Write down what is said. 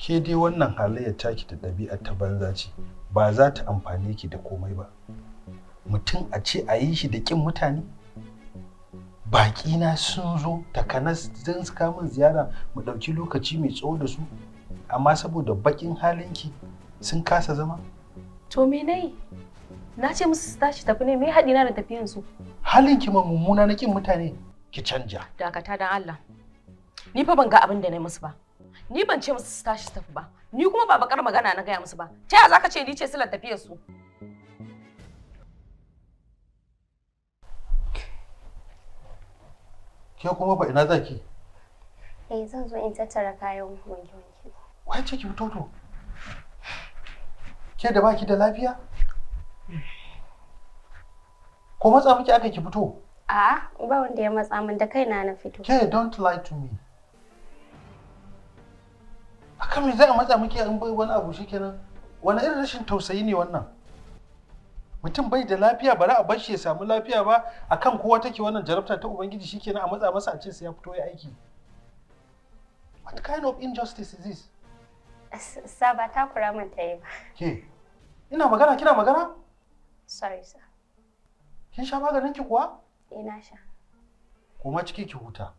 Ke dai wannan halayyar taki da ɗabi'ar ta banza ce, ba za ta amfane ki da komai ba. Mutum a ce a yi shi da ƙin mutane? Baƙi na sun zo takanas zan suka min ziyara mu ɗauki lokaci mai tsawo da su, amma saboda baƙin halinki sun kasa zama? To me nayi? Na ce musu su tashi tafi ne, me haɗi na da tafiyan su? Halinki ma mummuna na ƙin mutane, ki canja. Dakata dan Allah. Ni fa ban ga abin da na musu ba. Ni ban ce musu su tashi tafi ba. Ni kuma ba bakar magana na gaya musu ba. Ta yaya zaka ce ni ce silar tafiyar su? Ke kuma ba ina zaki? Zan zo in tattara kayan wanke-wanke. Wai ce ki fito to? Ke da baki da lafiya? Ko matsa miki aka ki fito? A'a, ba wanda ya matsa min, da kaina na fito. Ke don't lie to me. Akan me zai matsa miki in bai wani abu shikenan? Wani irin rashin tausayi ne wannan? Mutum bai da lafiya bari a bar shi ya samu lafiya ba, akan kowa take wannan jarabta ta ubangiji shikenan a matsa masa a ce sai ya fito ya aiki. What kind of injustice is this? Saba ta kura min ta yi ba. Ke, ina magana kina magana? Sorry sir. Kin sha maganin ki kuwa? Na sha. Koma ciki ki huta.